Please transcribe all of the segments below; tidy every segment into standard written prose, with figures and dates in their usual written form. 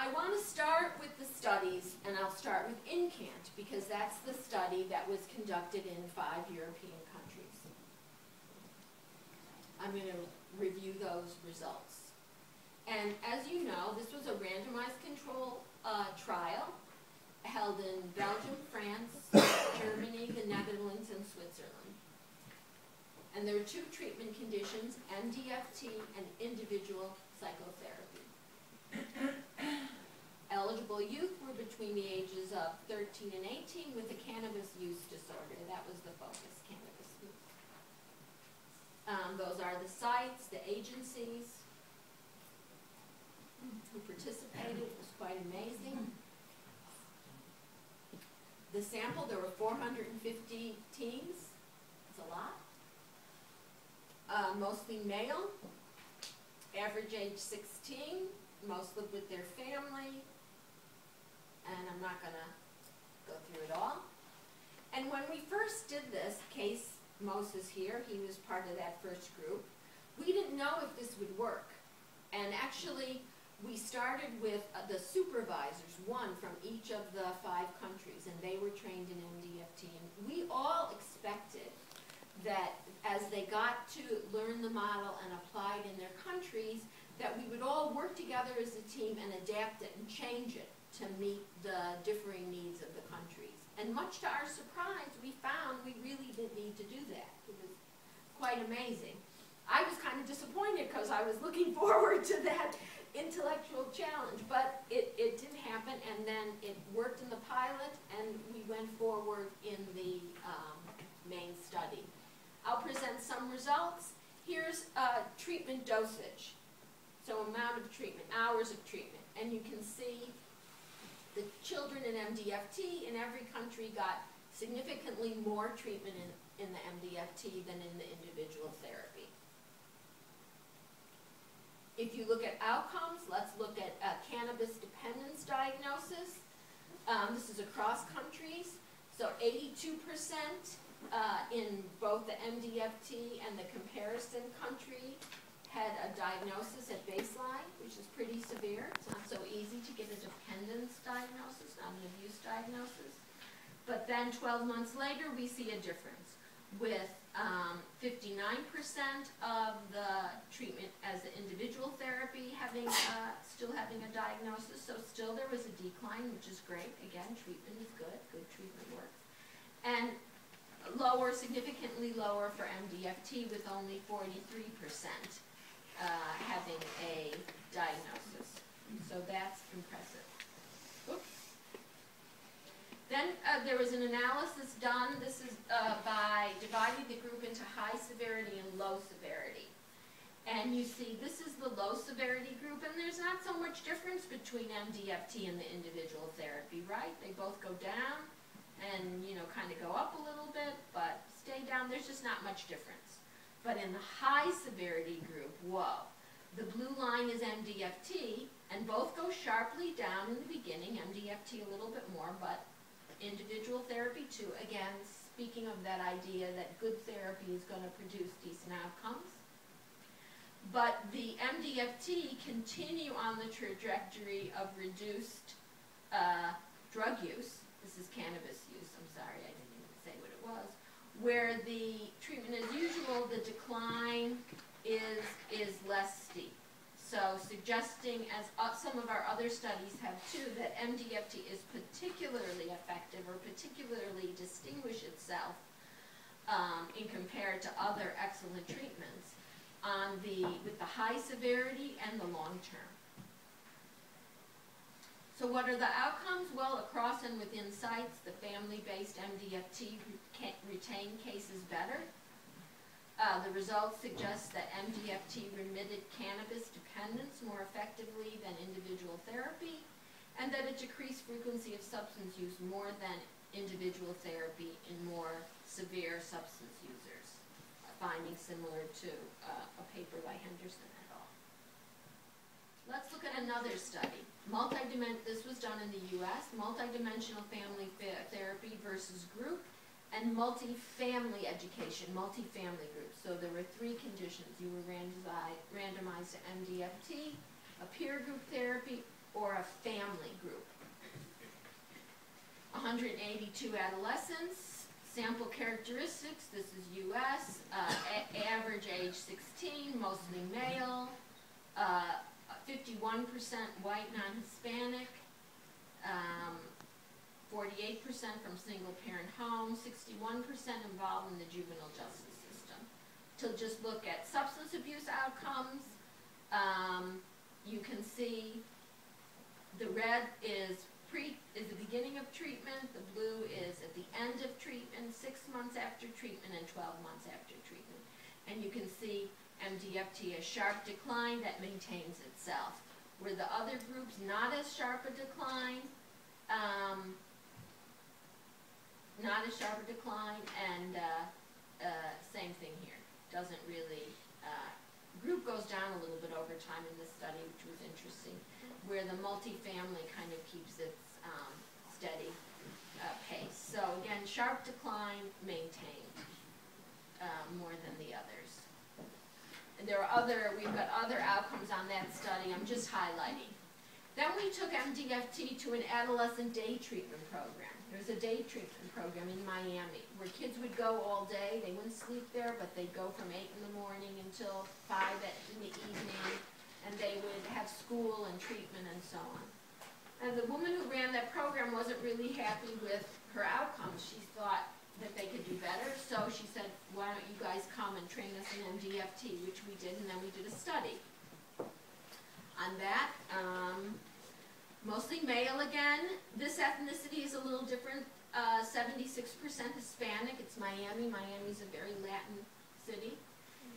I want to start with the studies, and I'll start with INCANT, because that's the study that was conducted in 5 European countries. I'm going to review those results. And as you know, this was a randomized control trial held in Belgium, France, Germany, the Netherlands, and Switzerland. And there were 2 treatment conditions, MDFT and individual psychotherapy. Eligible youth were between the ages of 13 and 18 with a cannabis use disorder. That was the focus, cannabis use. Those are the sites, the agencies who participated. It was quite amazing. The sample, there were 450 teens. That's a lot. Mostly male, average age 16, most lived with their family, and I'm not going to go through it all. And when we first did this, Case Moses here, he was part of that first group, we didn't know if this would work. And actually, we started with the supervisors, one from each of the 5 countries, and they were trained in MDFT. And we all expected that as they got to learn the model and apply it in their countries, that we would all work together as a team and adapt it and change it to meet the differing needs of the countries. And much to our surprise, we found we really didn't need to do that. It was quite amazing. I was kind of disappointed because I was looking forward to that intellectual challenge, but it didn't happen, and then it worked in the pilot, and we went forward in the main study. I'll present some results. Here's treatment dosage, so amount of treatment, hours of treatment, and you can see the children in MDFT in every country got significantly more treatment in the MDFT than in the individual therapy. If you look at outcomes, let's look at cannabis dependence diagnosis. This is across countries. So 82% in both the MDFT and the comparison country had a diagnosis at baseline, which is pretty severe. It's not so easy to get a dependence diagnosis, not an abuse diagnosis. But then 12 months later, we see a difference with 59% of the treatment as an individual therapy still having a diagnosis. So still there was a decline, which is great. Again, treatment is good. Good treatment works. And lower, significantly lower for MDFT, with only 43% having a diagnosis. So that's impressive. Oops. Then there was an analysis done. This is by dividing the group into high severity and low severity. And you see this is the low severity group, and there's not so much difference between MDFT and the individual therapy, right? They both go down and, you know, kind of go up a little bit, but stay down. There's just not much difference. But in the high severity group, whoa, the blue line is MDFT, and both go sharply down in the beginning, MDFT a little bit more, but individual therapy too. Again, speaking of that idea that good therapy is going to produce decent outcomes. But the MDFT continue on the trajectory of reduced drug use. This is cannabis use, I'm sorry, I didn't even say what it was. Where the treatment as usual, the decline is less steep. So suggesting, as some of our other studies have too, that MDFT is particularly effective or particularly distinguish itself in compared to other excellent treatments with the high severity and the long term. So what are the outcomes? Well, across and within sites, the family-based MDFT retain cases better. The results suggest that MDFT remitted cannabis dependence more effectively than individual therapy, and that it decreased frequency of substance use more than individual therapy in more severe substance users, finding similar to a paper by Henderson et al. Let's look at another study. This was done in the U.S., multidimensional family therapy versus group, and multifamily education, multifamily groups. So there were 3 conditions. You were randomized to MDFT, a peer group therapy, or a family group. 182 adolescents, sample characteristics, this is U.S., average age 16, mostly male, 51% white, non-Hispanic, 48% from single-parent homes, 61% involved in the juvenile justice system. To just look at substance abuse outcomes, you can see the red is the beginning of treatment, the blue is at the end of treatment, 6 months after treatment, and 12 months after treatment. And you can see MDFT, a sharp decline that maintains itself. Where the other groups, not as sharp a decline, and same thing here. Doesn't really, group goes down a little bit over time in this study, which was interesting, where the multifamily kind of keeps its steady pace. So again, sharp decline maintained more than the others. And there are we've got other outcomes on that study I'm just highlighting. Then we took MDFT to an adolescent day treatment program. There's a day treatment program in Miami where kids would go all day. They wouldn't sleep there, but they'd go from 8 in the morning until 5 in the evening, and they would have school and treatment and so on. And the woman who ran that program wasn't really happy with her outcomes. She thought that they could do better, so she said, why don't you guys come and train us in MDFT, which we did, and then we did a study on that. Mostly male again. This ethnicity is a little different, 76% Hispanic. It's Miami. Miami's a very Latin city.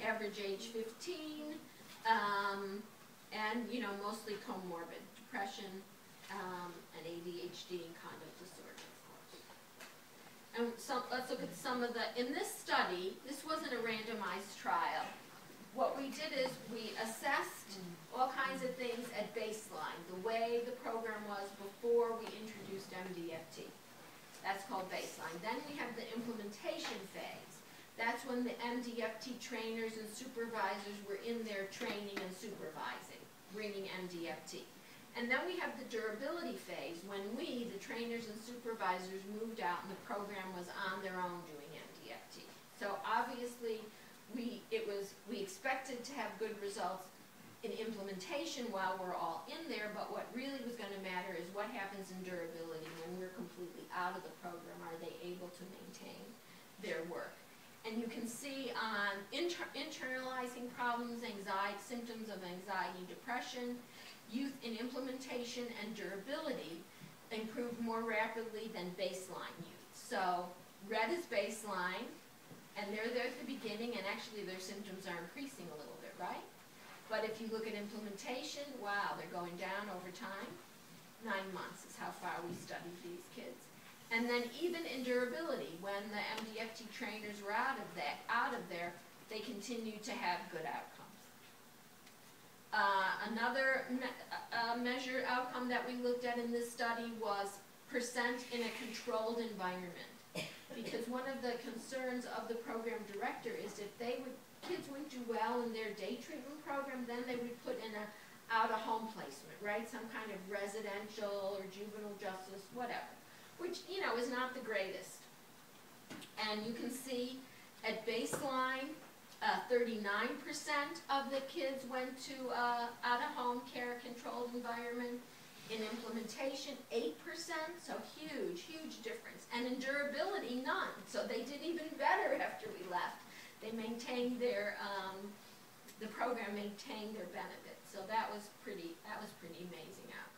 Average age 15, and mostly comorbid, depression, and ADHD and conduct disorder, of course. And so let's look at some of in this study, this wasn't a randomized trial. What we did is we assessed all kinds of things at baseline, the way the program was before we introduced MDFT. That's called baseline. Then we have the implementation phase. That's when the MDFT trainers and supervisors were in there training and supervising, bringing MDFT. And then we have the durability phase, when we, the trainers and supervisors, moved out and the program was on their own doing MDFT. So obviously, we expected to have good results in implementation while we're all in there, but what really was going to matter is what happens in durability when we're completely out of the program. Are they able to maintain their work? And you can see on internalizing problems, anxiety, symptoms of anxiety, depression, youth in implementation and durability improved more rapidly than baseline youth. So red is baseline, and they're there at the beginning, and actually their symptoms are increasing a little bit, right? But if you look at implementation, wow, they're going down over time. 9 months is how far we studied these kids. And then even in durability, when the MDFT trainers were out of there, they continued to have good outcomes. Another measured outcome that we looked at in this study was percent in a controlled environment. Because one of the concerns of the program director is if kids wouldn't do well in their day treatment program, then they would put in a out-of-home placement, right? Some kind of residential or juvenile justice, whatever, which, is not the greatest. And you can see at baseline, 39% of the kids went to out-of-home care controlled environment. In implementation, 8%, so huge, huge difference. And in durability, none. So they did even better after we left. They maintained the program maintained their benefits. So that was pretty amazing outcome.